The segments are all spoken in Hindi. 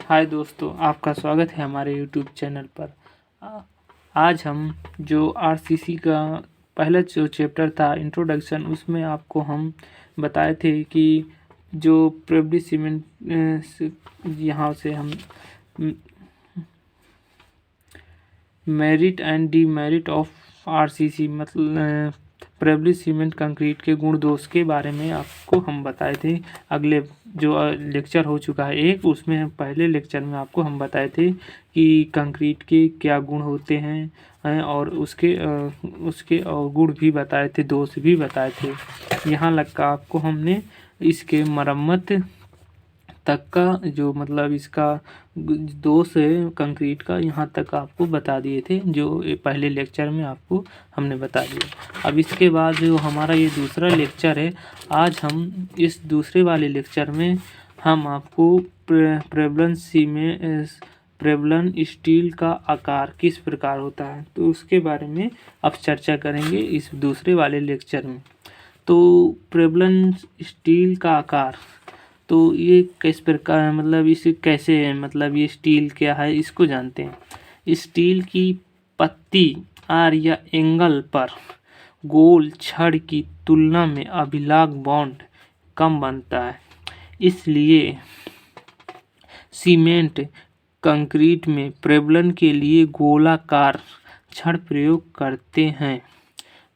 हाय दोस्तों, आपका स्वागत है हमारे यूट्यूब चैनल पर। आज हम जो आरसीसी का पहला जो चैप्टर था इंट्रोडक्शन, उसमें आपको हम बताए थे कि जो प्रेवली सीमेंट यहाँ से हम merit and demerit of RCC मतलब प्रेवली सीमेंट कंक्रीट के गुण दोष के बारे में आपको हम बताए थे। अगले जो लेक्चर हो चुका है एक, उसमें पहले लेक्चर में आपको हम बताए थे कि कंक्रीट के क्या गुण होते हैं और उसके और गुण भी बताए थे, दोष भी बताए थे। यहाँ लग का आपको हमने इसके मरम्मत तक का जो मतलब इसका दोष है कंक्रीट का, यहाँ तक आपको बता दिए थे, जो पहले लेक्चर में आपको हमने बता दिया। अब इसके बाद जो हमारा ये दूसरा लेक्चर है, आज हम इस दूसरे वाले लेक्चर में हम आपको प्रेवलन स्टील का आकार किस प्रकार होता है, तो उसके बारे में अब चर्चा करेंगे इस दूसरे वाले लेक्चर में। तो प्रेवलन स्टील का आकार, तो ये किस प्रकार मतलब इसे कैसे है, मतलब ये स्टील क्या है इसको जानते हैं। स्टील की पत्ती आर या एंगल पर गोल छड़ की तुलना में अभिलाग बॉन्ड कम बनता है, इसलिए सीमेंट कंक्रीट में प्रेवलन के लिए गोलाकार छड़ प्रयोग करते हैं।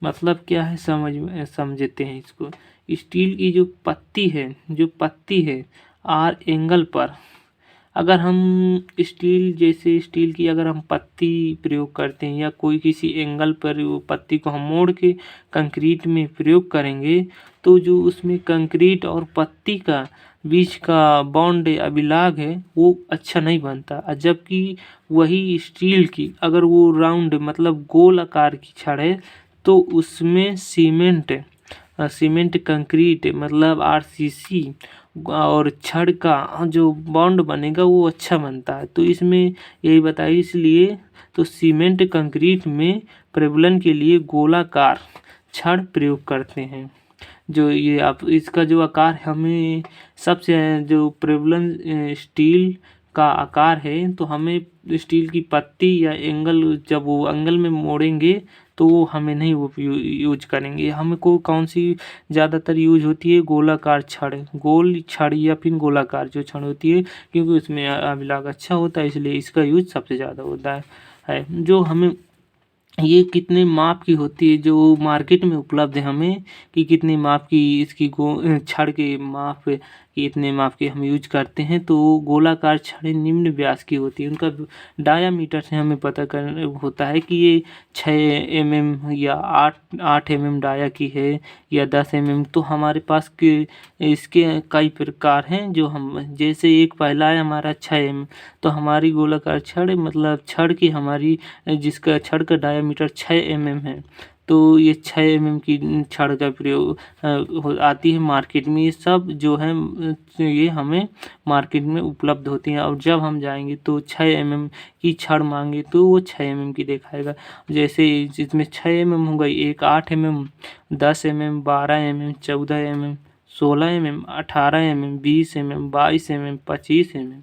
मतलब क्या है समझते हैं इसको। स्टील की जो पत्ती है आर एंगल पर, अगर हम स्टील की अगर हम पत्ती प्रयोग करते हैं या कोई किसी एंगल पर वो पत्ती को हम मोड़ के कंक्रीट में प्रयोग करेंगे, तो जो उसमें कंक्रीट और पत्ती का बीच का बॉन्ड अभिलाग है वो अच्छा नहीं बनता। जबकि वही स्टील की अगर वो राउंड मतलब गोल आकार की छड़ है, तो उसमें सीमेंट कंक्रीट मतलब आरसीसी और छड़ का जो बॉन्ड बनेगा वो अच्छा बनता है। तो इसमें यही बताइए, इसलिए तो सीमेंट कंक्रीट में प्रेवलन के लिए गोलाकार छड़ प्रयोग करते हैं। जो ये आप इसका जो आकार हमें सबसे जो प्रेवलन स्टील का आकार है, तो हमें स्टील की पत्ती या एंगल जब वो एंगल में मोड़ेंगे तो वो हमें नहीं वो यूज करेंगे। हमें को कौन सी ज़्यादातर यूज होती है, गोलाकार छड़, गोल छड़ या फिर गोलाकार जो छड़ होती है, क्योंकि उसमें अभिलाग अच्छा होता है, इसलिए इसका यूज सबसे ज़्यादा होता है। जो हमें ये कितने माप की होती है जो मार्केट में उपलब्ध है, हमें कि कितने माप की इसकी छड़ के माप कि इतने माप के हम यूज करते हैं। तो गोलाकार छड़ें निम्न व्यास की होती है, उनका डायामीटर से हमें पता कर होता है कि ये 6 mm या 8 mm डाया की है या 10 mm। तो हमारे पास इसके कई प्रकार हैं। जो हम जैसे एक पहला है हमारा 6 mm, तो हमारी गोलाकार छड़ मतलब छड़ की हमारी जिसका छड़ का डायामीटर 6 mm है, तो ये 6 mm की छड़ का प्रयोग आती है मार्केट में। ये सब जो है ये हमें मार्केट में उपलब्ध होती हैं। और जब हम जाएंगे तो 6 mm की छड़ मांगे तो वो 6 mm की दिखाएगा। जैसे जिसमें 6 mm हो गई, एक 8 mm, 10 mm, 12 mm, 14 mm, 16 mm, 18 mm, 20 mm, 22 mm, 25 mm,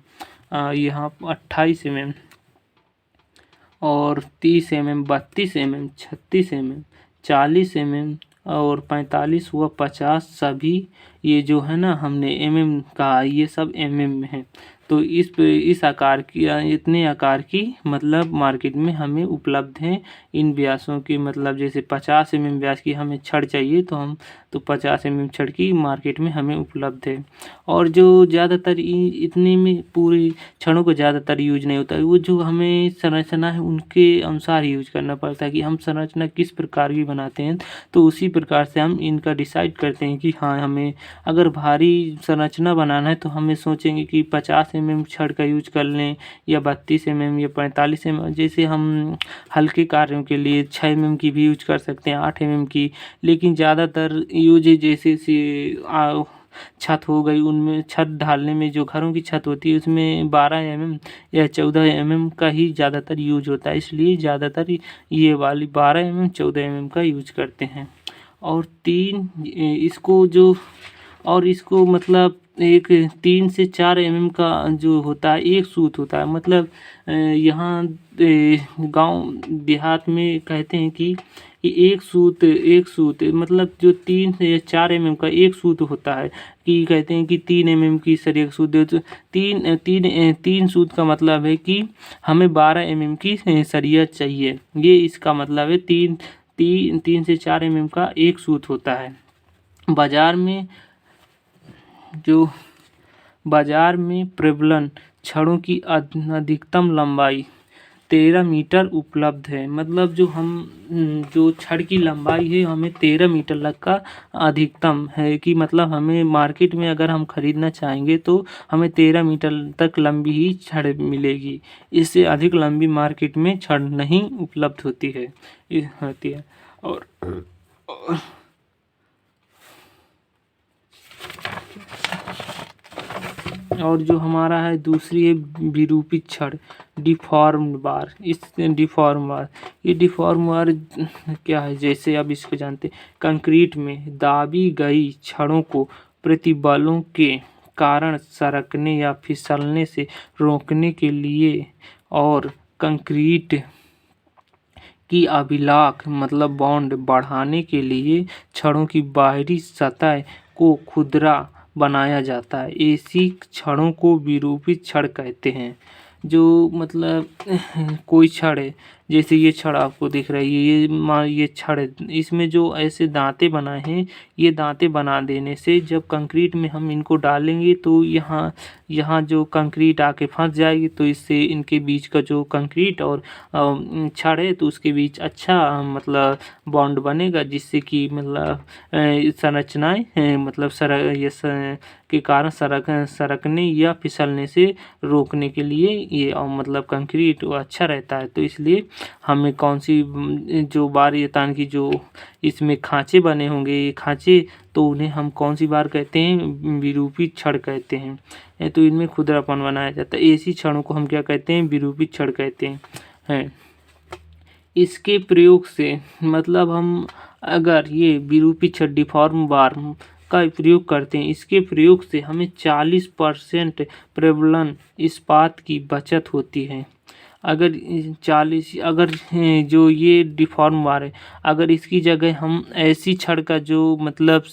यहाँ 28 mm और 30 mm, 32 mm, 36 mm, 40 mm और 45 हुआ 50, सभी ये जो है ना हमने mm कहा, ये सब mm में है। तो इस आकार की इतने आकार की मतलब मार्केट में हमें उपलब्ध हैं इन व्यासों की। मतलब जैसे 50 mm व्यास की हमें छड़ चाहिए तो 50 mm छड़ की मार्केट में हमें उपलब्ध है। और जो ज़्यादातर इतने में पूरी छड़ों को ज़्यादातर यूज नहीं होता है, वो जो हमें संरचना है उनके अनुसार यूज करना पड़ता है कि हम संरचना किस प्रकार की बनाते हैं, तो उसी प्रकार से हम इनका डिसाइड करते हैं कि हाँ हमें अगर भारी संरचना बनाना है तो हमें सोचेंगे कि 50 mm छड़ का यूज कर लें या 32 mm या 45 mm। जैसे हम हल्के कार्यों के लिए 6 mm की भी यूज कर सकते हैं, 8 mm की, लेकिन ज़्यादातर यूज जैसे छत हो गई, उनमें छत ढालने में जो घरों की छत होती है उसमें 12 mm या 14 mm का ही ज़्यादातर यूज होता है, इसलिए ज़्यादातर ये वाली 12 mm 14 mm का यूज करते हैं। और इसको मतलब एक 3 से 4 का जो होता है एक सूत होता है। मतलब यहाँ गांव देहात में कहते हैं कि एक सूत मतलब जो 3 से 4 का एक सूत होता है, कि कहते हैं कि 3 की सर एक सूत दे, तो तीन सूत का मतलब है कि हमें 12 की सरिया चाहिए। ये इसका मतलब है। तीन से 4 का एक सूत होता है। बाजार में जो बाजार में प्रबलन छड़ों की अधिकतम लंबाई 13 मीटर उपलब्ध है। मतलब जो छड़ की लंबाई है हमें 13 मीटर तक का अधिकतम है, कि मतलब हमें मार्केट में अगर हम खरीदना चाहेंगे तो हमें 13 मीटर तक लंबी ही छड़ मिलेगी। इससे अधिक लंबी मार्केट में छड़ नहीं उपलब्ध होती है। और और जो हमारा है दूसरी है विरूपित छड़, डिफॉर्म्ड बार। ये डिफॉर्म बार क्या है, जैसे अब इसको जानते कंक्रीट में दाबी गई छड़ों को प्रतिबलों के कारण सरकने या फिसलने से रोकने के लिए और कंक्रीट की अभिलाख मतलब बॉन्ड बढ़ाने के लिए छड़ों की बाहरी सतह को खुरदरा बनाया जाता है। ऐसी छड़ों को विरूपित छड़ कहते हैं। जो मतलब कोई छड़ है, जैसे ये छड़ आपको दिख रही है, ये छड़ है, इसमें जो ऐसे दांते बनाए हैं, ये दांते बना देने से जब कंक्रीट में हम इनको डालेंगे तो यहाँ जो कंक्रीट आके फंस जाएगी, तो इससे इनके बीच का जो कंक्रीट और छड़ है तो उसके बीच अच्छा मतलब बॉन्ड बनेगा, जिससे कि मतलब संरचनाएं मतलब के कारण सरकने या फिसलने से रोकने के लिए ये मतलब कंक्रीट वो अच्छा रहता है। तो इसलिए हमें कौन सी जो बार ये तान की जो इसमें खांचे बने होंगे, ये खांचे, तो उन्हें हम कौन सी बार कहते हैं, विरूपित छड़ कहते हैं। तो इनमें खुरदरापन बनाया जाता है। ऐसी छड़ों को हम क्या कहते हैं, विरूपित छड़ कहते हैं। इसके प्रयोग से मतलब हम अगर ये विरूपित छड़ डिफॉर्म बार का प्रयोग करते हैं, इसके प्रयोग से हमें 40% प्रबलन इस्पात की बचत होती है। अगर जो ये डिफॉर्म बार है, अगर इसकी जगह हम ऐसी छड़ का जो मतलब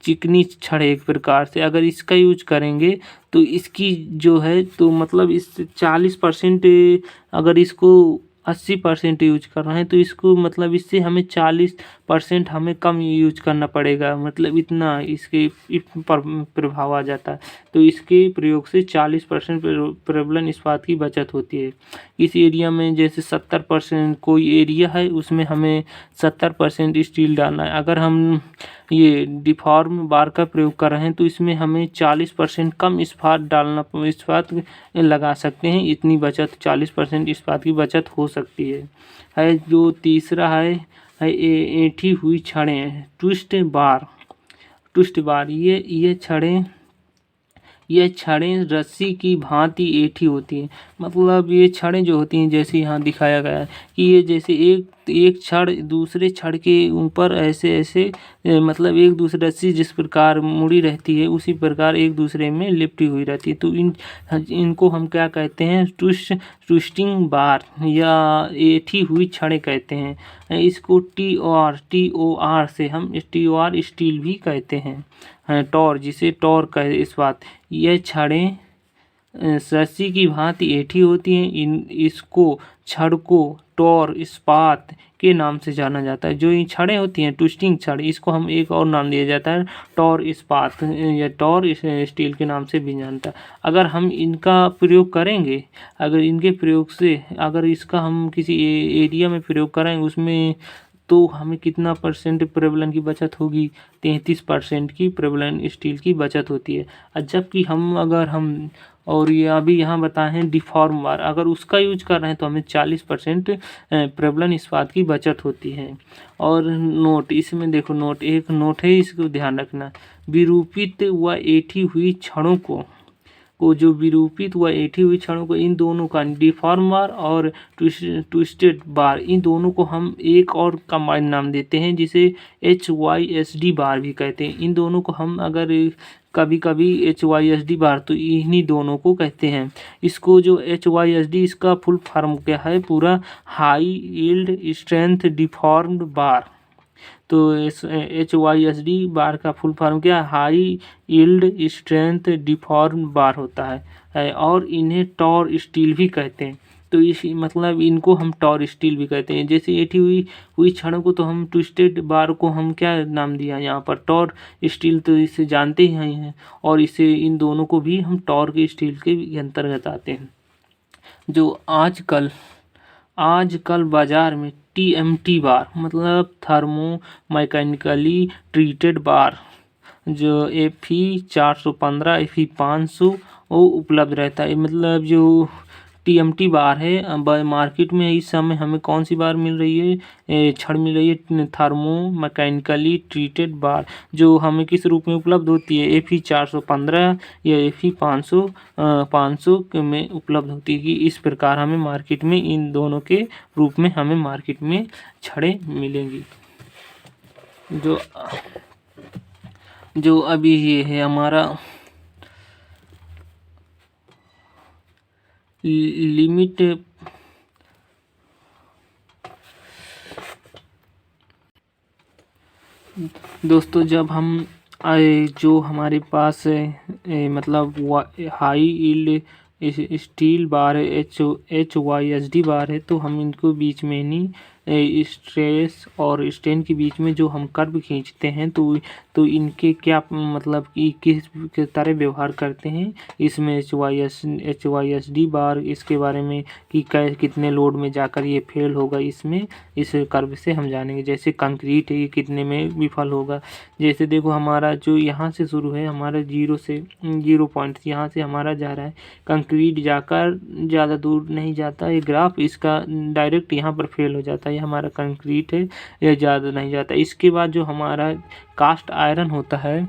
चिकनी छड़ है एक प्रकार से, अगर इसका यूज करेंगे तो इसकी जो है तो मतलब इस 40% अगर इसको 80% यूज कर रहे हैं तो इसको मतलब इससे हमें 40% हमें कम यूज करना पड़ेगा। मतलब इतना इसके प्रभाव आ जाता है। तो इसके प्रयोग से 40% प्रबलन इस्पात की बचत होती है। इस एरिया में जैसे 70% कोई एरिया है, उसमें हमें 70% स्टील डालना है। अगर हम ये डिफॉर्म बार का प्रयोग कर रहे हैं तो इसमें हमें 40% कम इस्पात लगा सकते हैं। इतनी बचत 40% इस्पात की बचत हो सकती है। जो तीसरा है ऐंठी हुई छड़ें, ट्विस्ट बार। ये छड़ें रस्सी की भांति ऐंठी होती हैं। मतलब ये छड़ें जो होती हैं, जैसे यहाँ दिखाया गया है कि ये जैसे एक छड़ दूसरे छड़ के ऊपर ऐसे मतलब एक दूसरे रस्सी जिस प्रकार मुड़ी रहती है, उसी प्रकार एक दूसरे में लिपटी हुई रहती है। तो इनको हम क्या कहते हैं, ट्विस्टिंग बार या ऐंठी हुई छड़ें कहते हैं। इसको TOR से हम TOR स्टील भी कहते हैं। टॉर, जिसे टॉर कहे इस्पात। यह छड़ें रस्सी की भांति ऐंठी होती हैं। इसको छड़ को टॉर इस्पात के नाम से जाना जाता है। जो ये छड़ें होती हैं ट्विस्टिंग छड़, इसको हम एक और नाम दिया जाता है टॉर इस्पात या टॉर स्टील के नाम से भी जानता है। अगर हम इनका प्रयोग करेंगे, अगर इनके प्रयोग से अगर इसका हम किसी एरिया में प्रयोग करेंगे, उसमें तो हमें कितना % प्रबलन की बचत होगी, 33% की प्रबलन स्टील की बचत होती है। जबकि हम और ये अभी यहाँ बताए हैं डिफॉर्म बार, अगर उसका यूज कर रहे हैं तो हमें 40% प्रबलन इस्पात की बचत होती है। और नोट, इसमें देखो एक नोट है, इसको ध्यान रखना। विरूपित व ऐंठी हुई छड़ों को इन दोनों का डिफॉर्म बार और ट्विस्टेड बार, इन दोनों को हम एक और कंबाइंड नाम देते हैं, जिसे HYSD बार भी कहते हैं। इन दोनों को हम अगर कभी कभी HYSD बार, तो इन्हीं दोनों को कहते हैं। इसको जो HYSD, इसका फुल फॉर्म क्या है पूरा, हाई यील्ड स्ट्रेंथ डिफॉर्म्ड बार। तो HYSD बार का फुल फॉर्म क्या है, हाई यील्ड स्ट्रेंथ डिफॉर्म बार होता है। और इन्हें टॉर स्टील भी कहते हैं। तो इस मतलब इनको हम टॉर स्टील भी कहते हैं। जैसे ऐठी हुई छड़ों को तो हम ट्विस्टेड बार को हम क्या नाम दिया यहाँ पर, टॉर स्टील, तो इसे जानते ही हैं। और इसे इन दोनों को भी हम टॉर के स्टील के अंतर्गत आते हैं। जो आजकल बाजार में TMT बार मतलब थर्मो मैकेनिकली ट्रीटेड बार, जो Fe415 Fe500 वो उपलब्ध रहता है। मतलब जो TMT बार है मार्केट में इस समय हमें कौन सी बार मिल रही है, छड़ मिल रही है, थर्मो मैकेनिकली ट्रीटेड बार, जो हमें किस रूप में उपलब्ध होती है, Fe415 या Fe500 में उपलब्ध होती है। कि इस प्रकार हमें मार्केट में इन दोनों के रूप में हमें मार्केट में छड़ें मिलेंगी। जो अभी ये है हमारा लिमिट, दोस्तों जब हम जो हमारे पास मतलब हाई यील्ड स्टील बार है, HYSD बार है, तो हम इनको बीच में नहीं स्ट्रेस और स्ट्रेन के बीच में जो हम कर्व खींचते हैं, तो इनके क्या मतलब कि किस तरह व्यवहार करते हैं इसमें HYSD बार, इसके बारे में कि कितने लोड में जाकर ये फेल होगा, इसमें इस कर्व से हम जानेंगे। जैसे कंक्रीट है, ये कितने में विफल होगा। जैसे देखो हमारा जो यहाँ से शुरू है, हमारा 0 पॉइंट यहाँ से हमारा जा रहा है, कंक्रीट जाकर ज़्यादा दूर नहीं जाता, ये ग्राफ इसका डायरेक्ट यहाँ पर फेल हो जाता है। ये हमारा कंक्रीट है, ये ज़्यादा नहीं जाता। इसके बाद जो हमारा कास्ट आयरन होता है,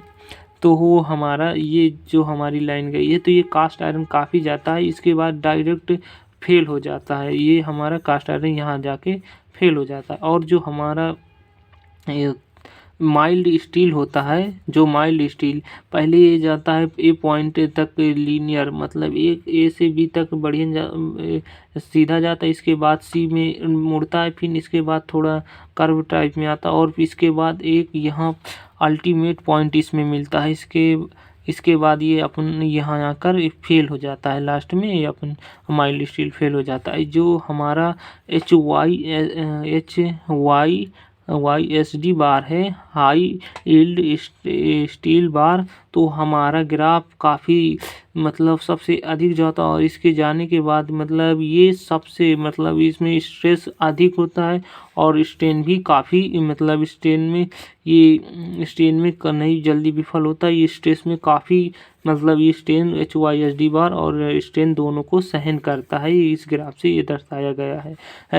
तो वो हमारा ये जो हमारी लाइन गई है, तो ये कास्ट आयरन काफ़ी जाता है, इसके बाद डायरेक्ट फेल हो जाता है। ये हमारा कास्ट आयरन यहाँ जाके फेल हो जाता है। और जो हमारा माइल्ड स्टील होता है, जो माइल्ड स्टील पहले ये जाता है ए पॉइंट तक लीनियर, मतलब ए से बी तक बढ़िया सीधा जाता है, इसके बाद सी में मुड़ता है, फिर इसके बाद थोड़ा कर्व टाइप में आता है, और इसके बाद एक यहाँ अल्टीमेट पॉइंट इसमें मिलता है। इसके बाद ये अपन यहाँ आकर फेल हो जाता है, लास्ट में ये अपन माइल्ड स्टील फेल हो जाता है। जो हमारा HYSD बार है, हाई यील्ड स्टील बार, तो हमारा ग्राफ काफ़ी मतलब सबसे अधिक जाता है। और इसके जाने के बाद मतलब ये सबसे मतलब इसमें स्ट्रेस अधिक होता है, और स्ट्रेन भी काफ़ी मतलब स्ट्रेन में नहीं जल्दी विफल होता है। ये स्ट्रेस में काफ़ी मतलब ये स्ट्रेन HYSD बार और स्ट्रेन दोनों को सहन करता है। इस ग्राफ से ये दर्शाया गया है।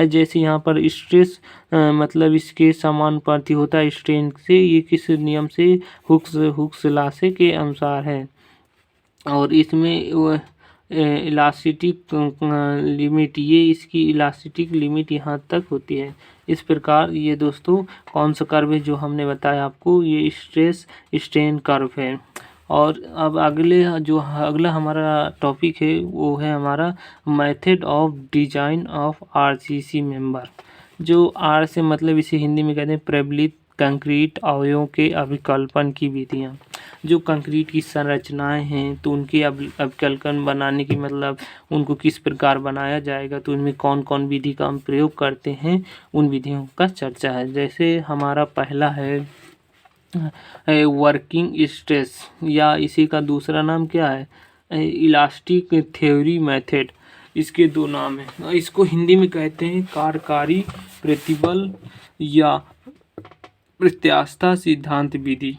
जैसे यहाँ पर स्ट्रेस मतलब इसके समानुपाती होता है स्ट्रेन से, ये किस नियम से, हुक्स लॉ से के अनुसार है। और इसमें इलास्टिक लिमिट, ये इसकी इलास्टिक लिमिट यहाँ तक होती है। इस प्रकार ये दोस्तों कौन सा कर्व है जो हमने बताया आपको, ये स्ट्रेस स्ट्रेन कर्व है। और अब अगला हमारा टॉपिक है, वो है हमारा method of design of RCC member. जो R से मतलब इसे हिंदी में कहते हैं प्रबलित कंक्रीट अवयवों के अभिकल्पन की विधियाँ। जो कंक्रीट की संरचनाएं हैं, तो उनके अभिकल्पन बनाने की मतलब उनको किस प्रकार बनाया जाएगा, तो उनमें कौन कौन विधि का हम प्रयोग करते हैं, उन विधियों का चर्चा है। जैसे हमारा पहला है वर्किंग स्ट्रेस, या इसी का दूसरा नाम क्या है, इलास्टिक थ्योरी मेथड। इसके दो नाम हैं। इसको हिंदी में कहते हैं कार्यकारी प्रतिबल या प्रत्यास्था सिद्धांत विधि।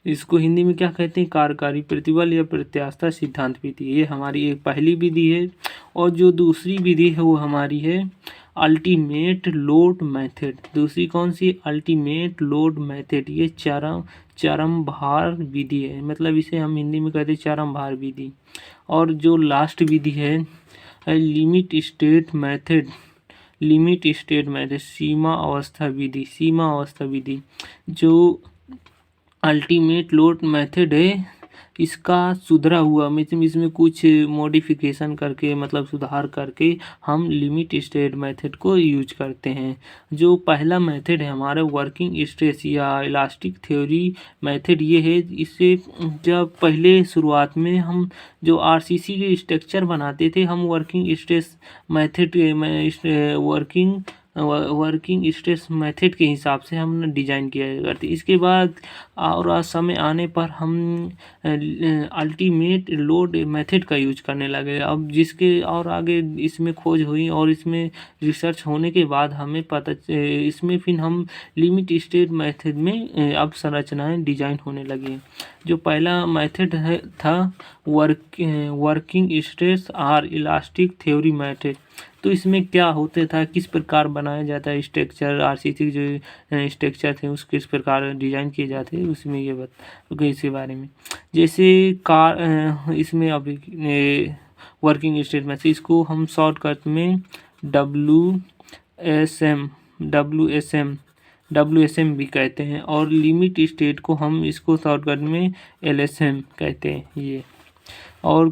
इसको हिंदी में क्या कहते हैं, कार्यकारी प्रतिबल या प्रत्यास्था सिद्धांत विधि। ये हमारी एक पहली विधि है। और जो दूसरी विधि है वो हमारी है अल्टीमेट लोड मेथड। दूसरी कौन सी, अल्टीमेट लोड मेथड। ये चरम भार विधि है, मतलब इसे हम हिंदी में कहते हैं चरम भार विधि। और जो लास्ट विधि है लिमिट स्टेट मेथड, सीमा अवस्था विधि। जो अल्टीमेट लोड मेथड है, इसका सुधरा हुआ इसमें कुछ मॉडिफिकेशन करके मतलब सुधार करके हम लिमिट स्टेट मेथड को यूज करते हैं। जो पहला मेथड है हमारा वर्किंग स्ट्रेस या इलास्टिक थ्योरी मेथड ये है। इससे जब पहले शुरुआत में हम जो आरसीसी के स्ट्रक्चर बनाते थे हम working stress method working stress method के हिसाब से हम डिजाइन किया करते। इसके बाद और समय आने पर हम अल्टीमेट लोड मेथड का यूज करने लगे। अब जिसके और आगे इसमें खोज हुई और इसमें रिसर्च होने के बाद हमें पता इसमें फिर हम लिमिट स्टेट मेथड में अब संरचनाएं डिजाइन होने लगी। जो पहला मेथड था वर्किंग स्ट्रेस और इलास्टिक थ्योरी मेथड। तो इसमें क्या होता था, किस प्रकार बनाया जाता है स्ट्रक्चर, आरसीसी जो स्ट्रक्चर थे उस किस प्रकार डिजाइन किए जाते हैं उसमें ये इसके बारे में। जैसे इसमें अभी वर्किंग स्ट्रेस में से इसको हम शॉर्टकट में WSM भी कहते हैं और लिमिट स्टेट को हम इसको शॉर्टकट में LSM कहते हैं ये। और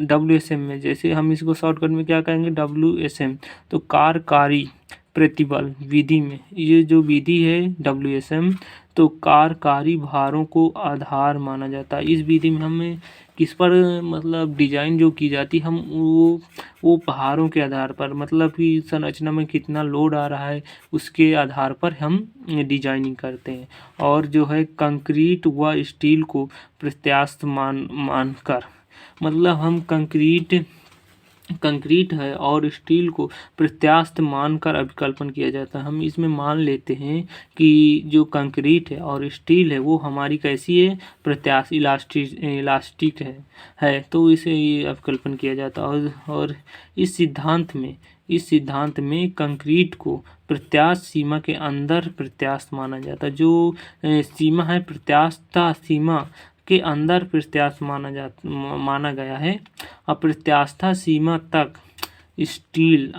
WSM में जैसे हम इसको शॉर्टकट में क्या कहेंगे WSM। तो कार्यकारी प्रतिबल विधि में ये जो विधि है WSM तो कार्यकारी भारों को आधार माना जाता है। इस विधि में हमें किस पर मतलब डिजाइन जो की जाती हम वो भारों के आधार पर मतलब कि संरचना में कितना लोड आ रहा है उसके आधार पर हम डिजाइनिंग करते हैं। और जो है कंक्रीट व स्टील को प्रत्यास्थ मानकर मतलब हम कंक्रीट है और स्टील को प्रत्यास्थ मानकर अभिकल्पन किया जाता है। हम इसमें मान लेते हैं कि जो कंक्रीट है और स्टील है वो हमारी कैसी है प्रत्यास्थ इलास्टिक है तो इसे ये अभिकल्पन किया जाता है। और इस सिद्धांत में कंक्रीट को प्रत्यास्थ सीमा के अंदर प्रत्यास्थ माना जाता है। जो सीमा है प्रत्यास्थता सीमा के अंदर प्रत्यास्थ माना गया है। अप्रत्यास्था सीमा तक स्टील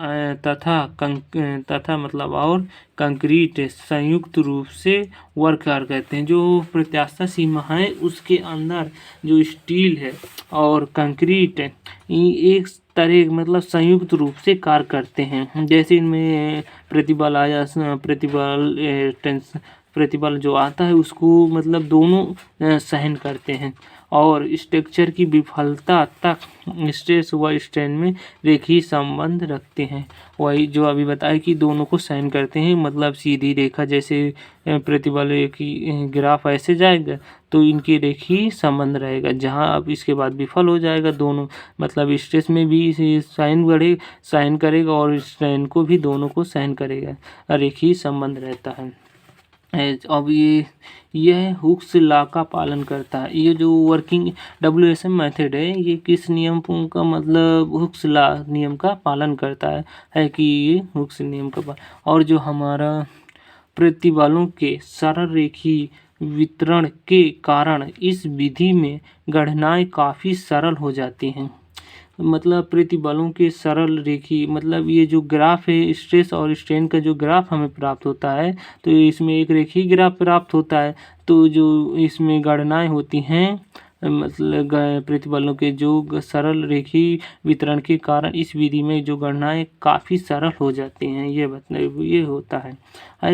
तथा मतलब और कंक्रीट संयुक्त रूप से वर्क करते हैं। जो प्रत्यास्था सीमा है उसके अंदर जो स्टील है और कंक्रीट है एक तरह मतलब संयुक्त रूप से कार्य करते हैं। जैसे इनमें प्रतिबल जो आता है उसको मतलब दोनों सहन करते हैं और स्ट्रक्चर की विफलता तक स्ट्रेस व स्ट्रेन में रेखीय संबंध रखते हैं। वही जो अभी बताया कि दोनों को सहन करते हैं मतलब सीधी रेखा जैसे प्रतिबल की ग्राफ ऐसे जाएगा तो इनके रेखीय संबंध रहेगा। जहां अब इसके बाद विफल हो जाएगा दोनों मतलब स्ट्रेस में भी सहन करेगा और स्ट्रेन को भी दोनों को सहन करेगा, रेखीय संबंध रहता है। अब यह हुक्स लॉ का पालन करता है। ये जो वर्किंग WSM मेथड है ये किस नियम का मतलब हुक्स लॉ नियम का पालन करता है कि ये हुक्स नियम का और जो हमारा प्रतिबलों के सरल रेखीय वितरण के कारण इस विधि में गणनाएं काफ़ी सरल हो जाती हैं। मतलब प्रतिबलों के सरल रेखीय मतलब ये जो ग्राफ है स्ट्रेस और स्ट्रेन का जो ग्राफ हमें प्राप्त होता है तो इसमें एक रेखीय ग्राफ प्राप्त होता है। तो जो इसमें गणनाएं होती हैं मतलब प्रतिबलों के जो सरल रेखीय वितरण के कारण इस विधि में जो गणनाएं काफ़ी सरल हो जाती हैं ये होता है।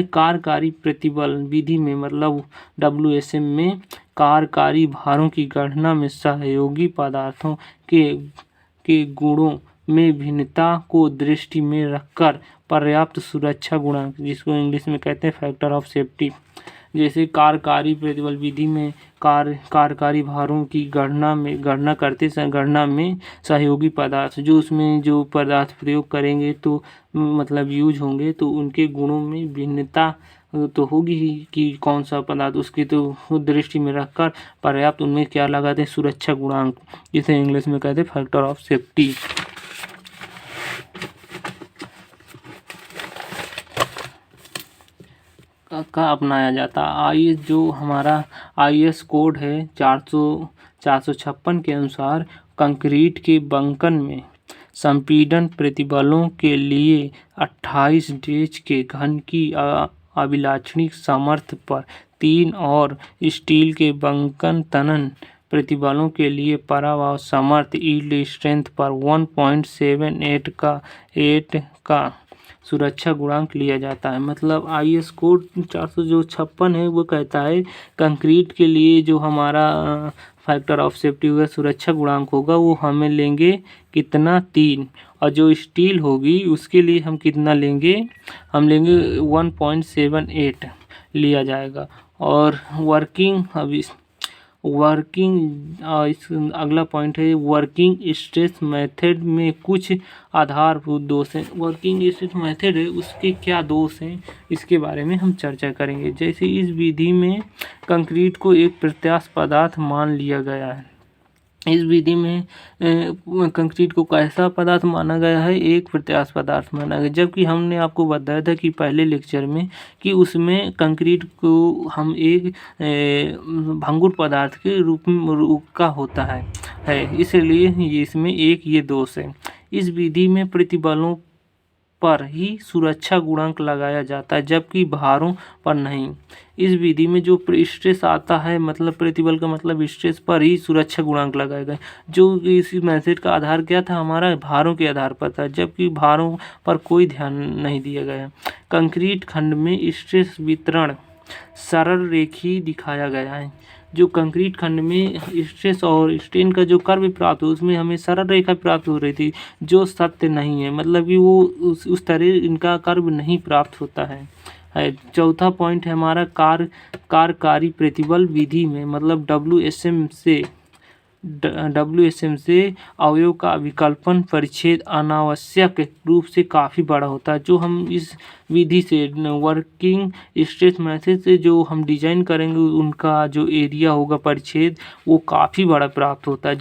कार्यकारी प्रतिबल विधि में मतलब WSM में कार्यकारी भारों की गणना में सहयोगी पदार्थों के गुणों में भिन्नता को दृष्टि में रखकर पर्याप्त सुरक्षा गुणांक जिसको इंग्लिश में कहते हैं फैक्टर ऑफ सेफ्टी। जैसे कार्यकारी प्रतिबल विधि में कार्यकारी भारों की गणना में सहयोगी पदार्थ जो उसमें जो पदार्थ प्रयोग करेंगे तो मतलब यूज होंगे तो उनके गुणों में भिन्नता तो होगी ही कि कौन सा पदार्थ उसकी तो दृष्टि में रखकर पर्याप्त उनमें क्या लगाते हैं सुरक्षा गुणांक जिसे इंग्लिश में कहते हैं फैक्टर ऑफ सेफ्टी का अपनाया जाता। IS जो हमारा IS कोड है 456 के अनुसार कंक्रीट के बंकन में संपीड़न प्रतिबलों के लिए 28 डेज के घन की अभिलाक्षणिक सामर्थ्य पर 3 और स्टील के बंकन तनन प्रतिबलों के लिए पराभव सामर्थ्य यील्ड स्ट्रेंथ पर 1.78 का सुरक्षा गुणांक लिया जाता है। मतलब IS कोड 456 है वो कहता है कंक्रीट के लिए जो हमारा फैक्टर ऑफ सेफ्टी होगा, सुरक्षा गुणांक होगा, वो हमें लेंगे कितना 3, और जो स्टील होगी उसके लिए हम कितना लेंगे, हम लेंगे 1.78 लिया जाएगा। और इस अगला पॉइंट है वर्किंग स्ट्रेस मेथड में कुछ आधारभूत दोष हैं। वर्किंग स्ट्रेस मेथड है उसके क्या दोष हैं इसके बारे में हम चर्चा करेंगे। जैसे इस विधि में कंक्रीट को एक प्रत्यास्थ पदार्थ मान लिया गया है। इस विधि में कंक्रीट को कैसा पदार्थ माना गया है, एक प्रत्यास्थ पदार्थ माना गया, जबकि हमने आपको बताया था कि पहले लेक्चर में कि उसमें कंक्रीट को हम एक भंगुर पदार्थ के रूप का होता है इसलिए इसमें एक ये दोष है। इस विधि में प्रतिबलों पर ही सुरक्षा गुणांक लगाया जाता है जबकि भारों पर नहीं। इस विधि में जो स्ट्रेस आता है, मतलब प्रतिबल का मतलब स्ट्रेस पर ही सुरक्षा गुणांक लगाया गया। जो इस मेथड का आधार क्या था, हमारा भारों के आधार पर था, जबकि भारों पर कोई ध्यान नहीं दिया गया। कंक्रीट खंड में स्ट्रेस वितरण सरल रेखीय दिखाया गया है। जो कंक्रीट खंड में स्ट्रेस और स्ट्रेन का जो कर्व प्राप्त हो उसमें हमें सरल रेखा प्राप्त हो रही थी, जो सत्य नहीं है, मतलब कि वो उस तरह इनका कर्व नहीं प्राप्त होता है। चौथा पॉइंट है हमारा कार्यकारी प्रतिबल विधि में, मतलब WSM से अवयव का विकल्पन परिच्छेद अनावश्यक रूप से काफ़ी बड़ा होता है। जो हम इस विधि से वर्किंग स्ट्रेस मेथड से जो हम डिजाइन करेंगे उनका जो एरिया होगा परिच्छेद वो काफ़ी बड़ा प्राप्त होता है,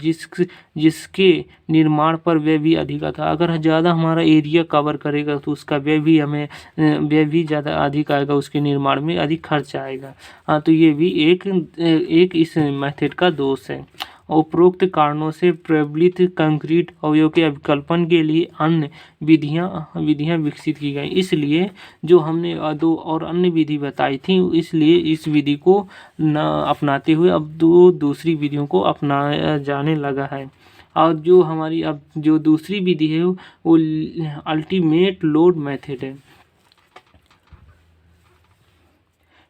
जिसके निर्माण पर व्यय भी अधिक आता है। अगर ज़्यादा हमारा एरिया कवर करेगा तो उसका व्यय भी ज़्यादा अधिक आएगा, उसके निर्माण में अधिक खर्च आएगा। हाँ, तो ये भी एक इस मेथड का दोष है। उपरोक्त कारणों से प्रबलित कंक्रीट अवयव के अभिकल्पन के लिए अन्य विधियां विकसित की गई। इसलिए जो हमने दो और अन्य विधि बताई थी, इसलिए इस विधि को न अपनाते हुए अब दूसरी विधियों को अपनाया जाने लगा है। और जो हमारी अब जो दूसरी विधि है वो अल्टीमेट लोड मेथड है।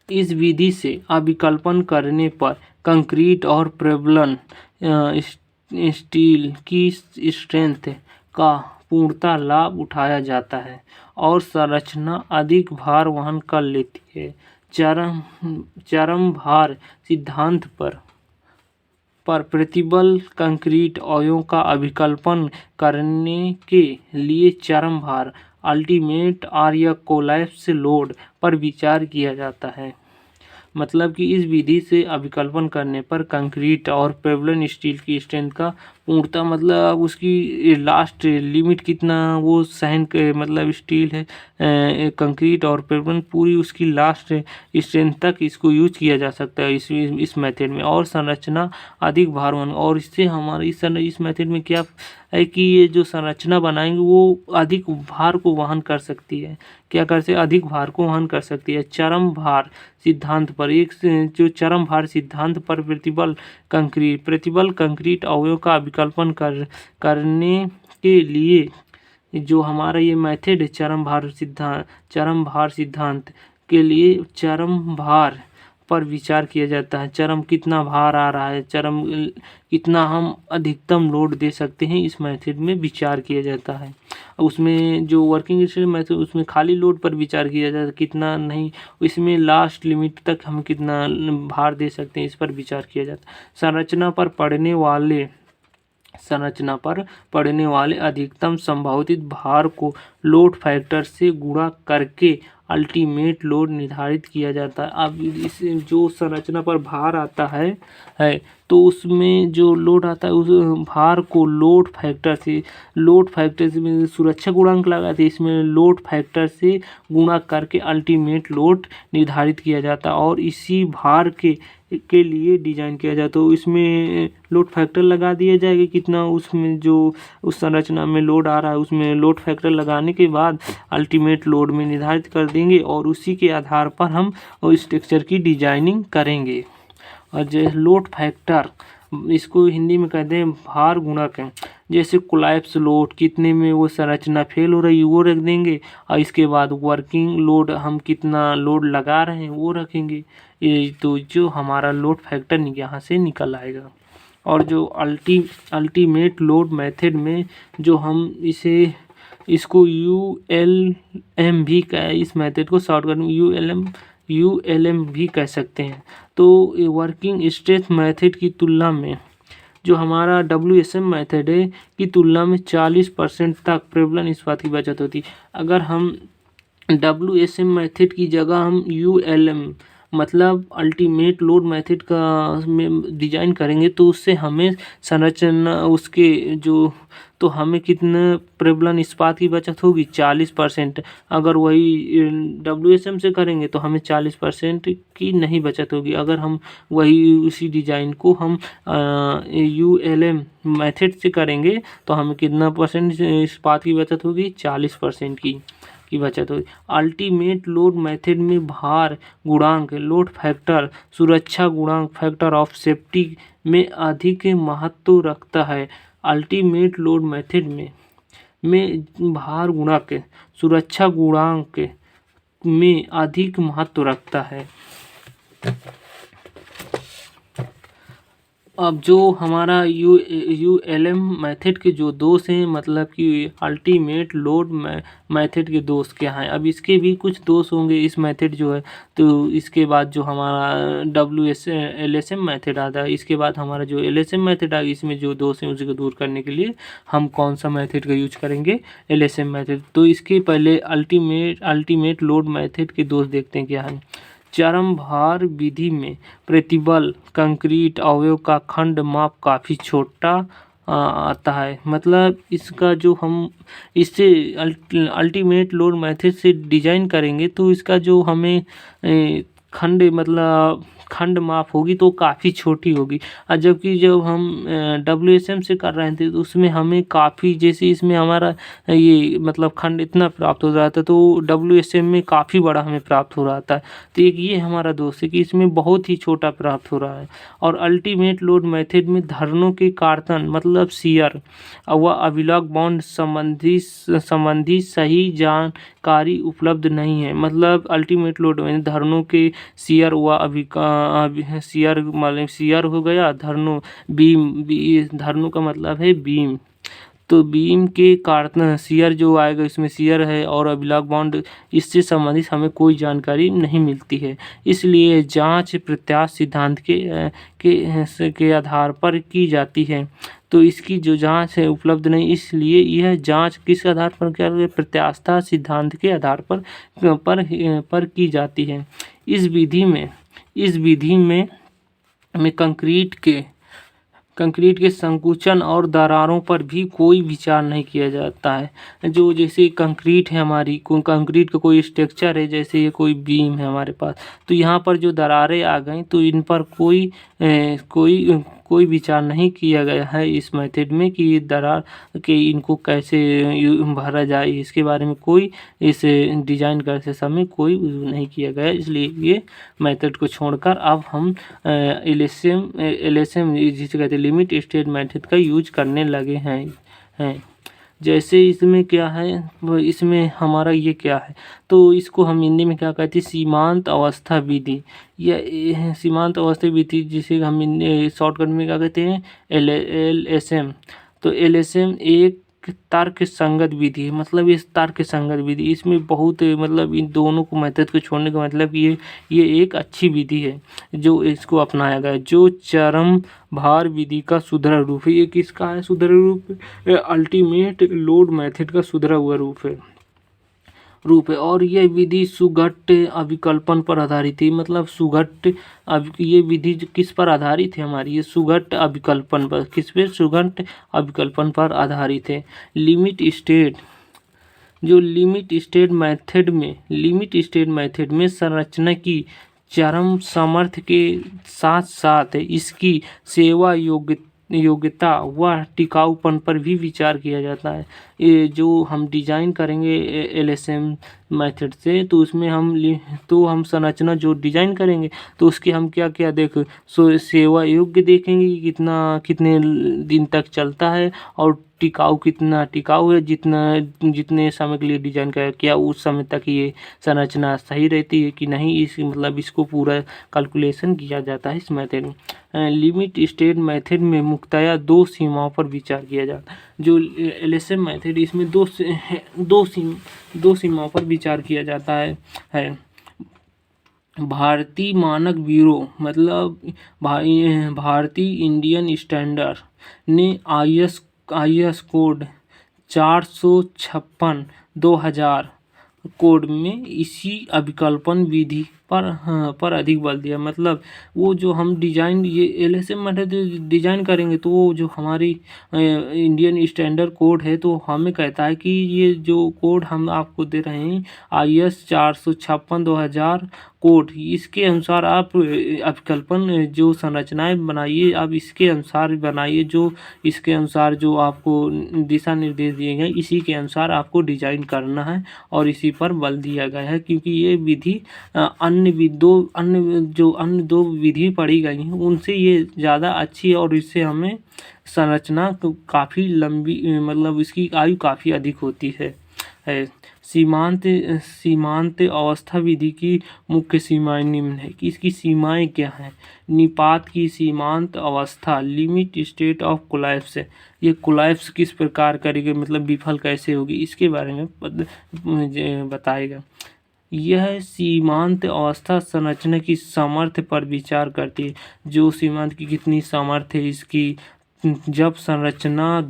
इस विधि से अभिकल्पन करने पर कंक्रीट और प्रबलन स्टील की स्ट्रेंथ का पूर्णतः लाभ उठाया जाता है और संरचना अधिक भार वहन कर लेती है। चरम भार सिद्धांत पर प्रतिबल कंक्रीट अवयवों का अभिकल्पन करने के लिए चरम भार अल्टीमेट आर या कोलैप्स लोड पर विचार किया जाता है। मतलब कि इस विधि से अभिकल्पन करने पर कंक्रीट और प्रबलन स्टील की स्ट्रेंथ का पूर्णतः, मतलब उसकी लास्ट लिमिट कितना वो सहन मतलब स्टील है कंक्रीट और प्रबलन पूरी उसकी लास्ट स्ट्रेंथ तक इसको यूज किया जा सकता है इस मेथड में। और संरचना अधिक भार वहन, और इससे हमारे इस मेथड में क्या है कि ये जो संरचना बनाएंगे वो अधिक भार को वहन कर सकती है। क्या कर सकते, अधिक भार को वहन कर सकती है। चरम भार सिद्धांत पर जो चरम भार सिद्धांत पर प्रतिबल कंक्रीट अवयव का विकल्पन करने के लिए जो हमारा ये मेथड है चरम भार सिद्धांत के लिए चरम भार पर विचार किया जाता है। चरम कितना भार आ रहा है, चरम कितना हम अधिकतम लोड दे सकते हैं, इस मेथड में विचार किया जाता है। उसमें जो वर्किंग स्ट्रेस मेथड उसमें खाली लोड पर विचार किया जाता है, कितना नहीं, इसमें लास्ट लिमिट तक हम कितना भार दे सकते हैं इस पर विचार किया जाता है। संरचना पर पड़ने वाले अधिकतम संभावित भार को लोड फैक्टर से गुणा करके अल्टीमेट लोड निर्धारित किया जाता है। अब इस जो संरचना पर भार आता है तो उसमें जो लोड आता है उस भार को लोड फैक्टर से में सुरक्षा गुणांक लगाते, इसमें लोड फैक्टर से गुणा करके अल्टीमेट लोड निर्धारित किया जाता है और इसी भार के लिए डिजाइन किया जाता है। तो इसमें लोड फैक्टर लगा दिया जाएगा कितना उसमें जो उस संरचना में लोड आ रहा है, उसमें लोड फैक्टर लगाने के बाद अल्टीमेट लोड में निर्धारित कर देंगे और उसी के आधार पर हम स्ट्रक्चर की डिजाइनिंग करेंगे। और जो लोड फैक्टर इसको हिंदी में कहते हैं भार गुणक है। जैसे कोलैप्स लोड कितने में वो संरचना फेल हो रही है वो रख देंगे, और इसके बाद वर्किंग लोड हम कितना लोड लगा रहे हैं वो रखेंगे। ये तो जो हमारा लोड फैक्टर यहाँ से निकल आएगा। और जो अल्टीमेट लोड मेथड में जो हम इसको ULM भी इस मेथड को शॉर्टकट में ULM भी कह सकते हैं। तो वर्किंग स्ट्रेस मेथड की तुलना में जो हमारा WSM मेथड है की तुलना में 40% तक प्रबलन इस्पात की बचत होती है। अगर हम WSM मेथड की जगह हम ULM मतलब अल्टीमेट लोड मेथड का में डिजाइन करेंगे तो उससे हमें संरचना उसके जो तो हमें कितना प्रबलन इस्पात की बचत होगी 40%। अगर वही WSM से करेंगे तो हमें 40% की नहीं बचत होगी। अगर हम वही उसी डिजाइन को हम ULM मेथड से करेंगे तो हमें कितना परसेंट इस्पात की बचत होगी 40% की बचत होगी। अल्टीमेट लोड मेथड में भार गुणांक लोड फैक्टर सुरक्षा गुणांक फैक्टर ऑफ सेफ्टी में अधिक महत्व रखता है। अल्टीमेट लोड मेथड में भार गुणांक सुरक्षा गुणांक में अधिक महत्व रखता है। अब जो हमारा ULM मेथड के जो दोष हैं मतलब कि अल्टीमेट लोड मेथड के दोष क्या हैं। अब इसके भी कुछ दोष होंगे इस मेथड जो है। तो इसके बाद जो हमारा LSM मेथड आता है, इसके बाद हमारा जो LSM मेथड आएगा इसमें जो दोष हैं उसी को दूर करने के लिए हम कौन सा मेथड का यूज करेंगे LSM मेथड। तो इसके पहले अल्टीमेट लोड मेथड के दोष देखते हैं क्या है। चरम भार विधि में प्रतिबल कंक्रीट अवयव का खंड माप काफ़ी छोटा आता है। मतलब इसका जो हम इससे अल्टीमेट लोड मेथड से डिजाइन करेंगे तो इसका जो हमें खंड मतलब खंड माप होगी तो काफ़ी छोटी होगी। और जबकि जब हम WSM से कर रहे थे तो उसमें हमें काफ़ी जैसे इसमें हमारा ये मतलब खंड इतना प्राप्त हो रहा था तो WSM में काफ़ी बड़ा हमें प्राप्त हो रहा था। तो एक ये हमारा दोष है कि इसमें बहुत ही छोटा प्राप्त हो रहा है। और अल्टीमेट लोड मेथड में धरणों के कार्तन मतलब शियर व अभिलॉग बॉन्ड संबंधी सही जानकारी उपलब्ध नहीं है। मतलब अल्टीमेट लोड में धरणों के शियर व शियर हो गया धरणों धरणों का मतलब है बीम। तो बीम के कार्तन शियर जो आएगा इसमें शियर है और अभिलॉग बॉन्ड इससे संबंधित हमें कोई जानकारी नहीं मिलती है। इसलिए जांच प्रत्यास्थ सिद्धांत के आधार पर की जाती है। तो इसकी जो जांच है उपलब्ध नहीं, इसलिए यह जांच किस आधार पर क्या प्रत्यास्थ सिद्धांत के आधार पर की जाती है। इस विधि में कंक्रीट के संकुचन और दरारों पर भी कोई विचार नहीं किया जाता है। जो जैसे कंक्रीट है हमारी कंक्रीट का कोई स्ट्रक्चर है जैसे ये कोई बीम है हमारे पास, तो यहाँ पर जो दरारें आ गई तो इन पर कोई विचार नहीं किया गया है इस मेथड में कि दरार के इनको कैसे भरा जाए। इसके बारे में कोई इस डिजाइन करते समय कोई नहीं किया गया। इसलिए ये मेथड को छोड़कर अब हम LSM जिसे कहते हैं लिमिट स्टेट मेथड का यूज करने लगे हैं। जैसे इसमें क्या है इसमें हमारा ये क्या है तो इसको हम हिंदी में क्या कहते हैं सीमांत अवस्था विधि या सीमांत अवस्था विधि जिसे हम शॉर्टकट में क्या कहते हैं LSM। तो LSM एक तर्क संगत विधि है। मतलब इस तर्क संगत विधि इसमें बहुत मतलब इन दोनों को मेथड को छोड़ने का मतलब ये एक अच्छी विधि है जो इसको अपनाया गया जो चरम भार विधि का सुधरा रूप है। ये किसका है सुधरा रूप? अल्टीमेट लोड मेथड का सुधरा हुआ रूप है। और यह विधि सुघट्ट अभिकल्पन पर आधारित है। मतलब ये विधि किस पर आधारित है हमारी? ये सुघट्ट अभिकल्पन पर। किस पे? सुघट्ट अभिकल्पन पर आधारित है। लिमिट स्टेट मेथड में संरचना की चरम सामर्थ्य के साथ साथ इसकी सेवा योग्यता व टिकाऊपन पर भी विचार किया जाता है। ये जो हम डिजाइन करेंगे एलएसएम मेथड से, तो उसमें हम संरचना जो डिजाइन करेंगे तो उसके हम क्या क्या सेवा योग्य देखेंगे कि कितने दिन तक चलता है, और टिकाऊ कितना टिकाऊ है, जितने समय के लिए डिजाइन किया, क्या उस समय तक ये संरचना सही रहती है कि नहीं, इसको पूरा कैलकुलेशन किया जाता है इस मेथड में। लिमिट स्टेट मेथड में मुख्यतया दो सीमाओं पर विचार किया जाता है। जो एलएसएम मेथड, इसमें दो सीमाओं पर विचार किया जाता है। भारतीय मानक ब्यूरो मतलब भारतीय इंडियन स्टैंडर्ड ने IS कोड 456/2000 कोड में इसी अभिकल्पन विधि पर अधिक बल दिया। मतलब वो जो हम डिजाइन ये एलएसएम मेथड डिजाइन करेंगे, तो वो जो हमारी इंडियन स्टैंडर्ड कोड है, तो हमें कहता है कि ये जो कोड हम आपको दे रहे हैं IS 456/2000 कोड, इसके अनुसार आप अभिकल्पन जो संरचनाएं बनाइए, आप इसके अनुसार बनाइए, जो इसके अनुसार जो आपको दिशा निर्देश दिए गए इसी के अनुसार आपको डिजाइन करना है, और इसी पर बल दिया गया है। क्योंकि ये विधि अन्य दो विधि पढ़ी गई हैं उनसे ये ज़्यादा अच्छी है, और इससे हमें संरचना काफ़ी लंबी मतलब इसकी आयु काफ़ी अधिक होती है। सीमांत अवस्था विधि की मुख्य सीमाएं निम्न है कि इसकी सीमाएं क्या हैं। निपात की सीमांत अवस्था लिमिट स्टेट ऑफ कोलैप्स है। ये कोलैप्स किस प्रकार करेगी, मतलब विफल कैसे होगी, इसके बारे में बताएगा। यह सीमांत अवस्था संरचना की सामर्थ्य पर विचार करती है। जो सीमांत की कितनी सामर्थ्य है इसकी, जब संरचना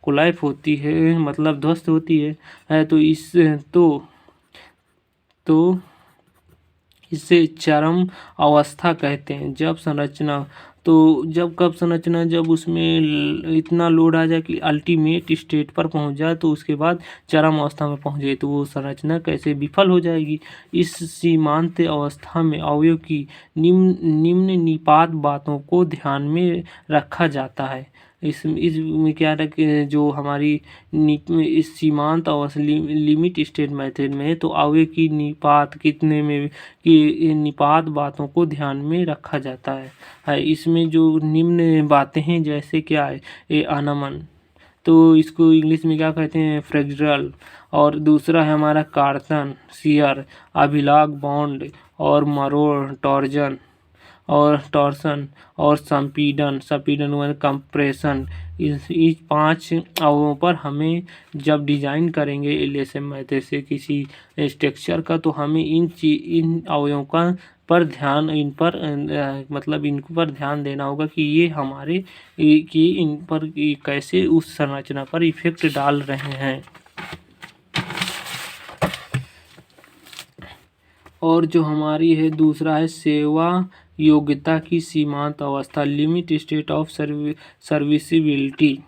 कोलैप्स होती है, मतलब ध्वस्त होती है तो इसे चरम अवस्था कहते हैं। जब उसमें इतना लोड आ जाए कि अल्टीमेट स्टेट पर पहुंच जाए, तो उसके बाद चरम अवस्था में पहुंच गई, तो वो संरचना कैसे विफल हो जाएगी। इस सीमांत अवस्था में अवयव की निम्न निपात बातों को ध्यान में रखा जाता है। इसमें क्या रखे, जो हमारी इस सीमांत अवस्था लिमिट स्टेट मेथड में, तो अवयव की निपात निपात बातों को ध्यान में रखा जाता है। इसमें जो निम्न बातें हैं, जैसे क्या है, ये अनमन, तो इसको इंग्लिश में क्या कहते हैं, फ्लेक्सुरल, और दूसरा है हमारा कार्तन, शियर, अभिलाग, बॉन्ड, और मरोड़, टॉर्जन और संपीडन व कंप्रेशन। इस 5 अवयवों पर हमें जब डिजाइन करेंगे एलएसएम मेथड से किसी स्ट्रक्चर का, तो हमें इन अवयवों का इन पर ध्यान देना होगा कि ये हमारे इन पर कैसे उस संरचना पर इफेक्ट डाल रहे हैं। और जो हमारी है दूसरा है सेवा योग्यता की सीमांत अवस्था लिमिट स्टेट ऑफ सर्विसिबिलिटी।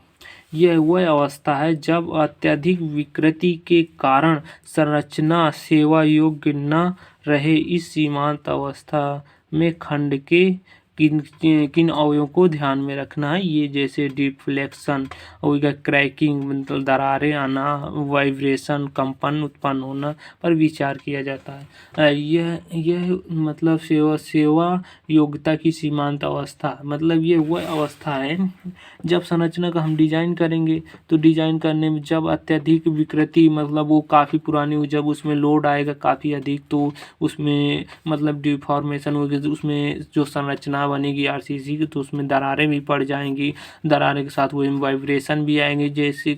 यह वह अवस्था है जब अत्यधिक विकृति के कारण संरचना सेवा योग्य न रहे। इस सीमांत अवस्था में खंड के किन अवयवों को ध्यान में रखना है, ये जैसे डिफ्लेक्शन हो गया, क्रैकिंग मतलब दरारें आना, वाइब्रेशन कंपन उत्पन्न होना पर विचार किया जाता है। यह मतलब सेवा योग्यता की सीमांत अवस्था, मतलब ये वह अवस्था है जब संरचना का हम डिजाइन करेंगे, तो डिजाइन करने में जब अत्यधिक विकृति, मतलब वो काफ़ी पुरानी हो, जब उसमें लोड आएगा काफ़ी अधिक, तो उसमें मतलब डिफॉर्मेशन होगी, तो उसमें जो संरचना बनेगी आरसीसी की, तो उसमें दरारें भी पड़ जाएंगी। दरारें के साथ वो वाइब्रेशन भी आएंगे। जैसे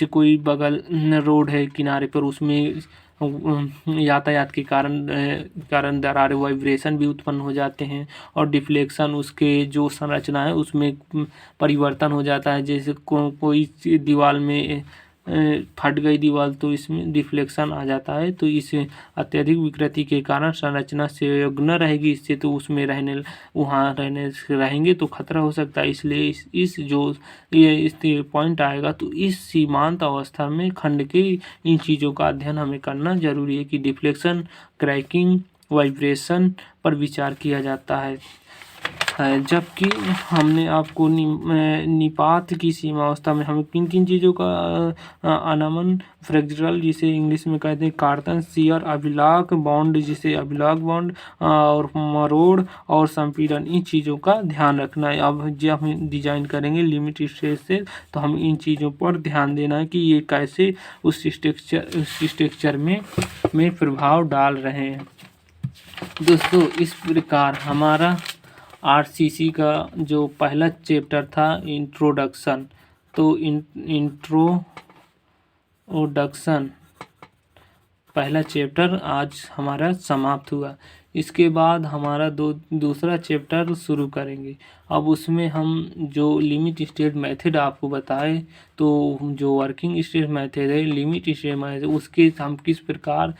कोई बगल रोड है किनारे पर, उसमें यातायात के कारण दरारें वाइब्रेशन भी उत्पन्न हो जाते हैं, और डिफ्लेक्शन उसके जो संरचना है उसमें परिवर्तन हो जाता है। जैसे कोई दीवार में फट गई दीवार, तो इसमें डिफ्लेक्शन आ जाता है। तो इस अत्यधिक विकृति के कारण संरचना सहयोग न रहेगी, इससे तो उसमें रहेंगे तो खतरा हो सकता है। इसलिए इस पॉइंट आएगा, तो इस सीमांत अवस्था में खंड के इन चीज़ों का अध्ययन हमें करना जरूरी है कि डिफ्लेक्शन, क्रैकिंग, वाइब्रेशन पर विचार किया जाता है। है। जबकि हमने आपको निपात की सीमावस्था में हमें किन किन चीज़ों का अनमन फ्लेक्सुरल जिसे इंग्लिश में कहते हैं कार्तन, शियर, अभिलाक बॉन्ड जिसे अभिलाक बॉन्ड और मरोड़ और संपीड़न, इन चीज़ों का ध्यान रखना है। अब जब हम डिजाइन करेंगे लिमिट स्टेट से तो हम इन चीज़ों पर ध्यान देना है कि ये कैसे उस स्ट्रक्चर में प्रभाव डाल रहे हैं। दोस्तों इस प्रकार हमारा आरसीसी का जो पहला चैप्टर था इंट्रोडक्शन, तो इंट्रोडक्शन पहला चैप्टर आज हमारा समाप्त हुआ। इसके बाद हमारा दूसरा चैप्टर शुरू करेंगे। अब उसमें हम जो लिमिट स्टेट मेथड आपको बताए, तो जो वर्किंग स्टेट मेथड है, लिमिट स्टेट मेथड, उसके हम किस प्रकार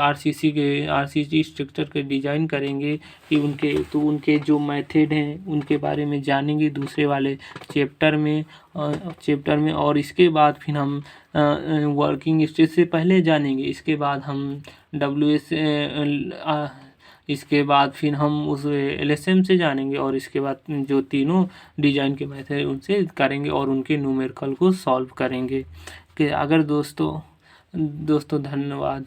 आरसीसी स्ट्रक्चर के डिजाइन करेंगे कि उनके जो मेथड हैं उनके बारे में जानेंगे दूसरे वाले चैप्टर में। और इसके बाद फिर हम वर्किंग स्टेट से पहले जानेंगे, इसके बाद हम इसके बाद फिर हम उस एलएसएम से जानेंगे, और इसके बाद जो तीनों डिजाइन के मेथड उनसे करेंगे और उनके न्यूमेरिकल को सॉल्व करेंगे। कि अगर दोस्तों धन्यवाद।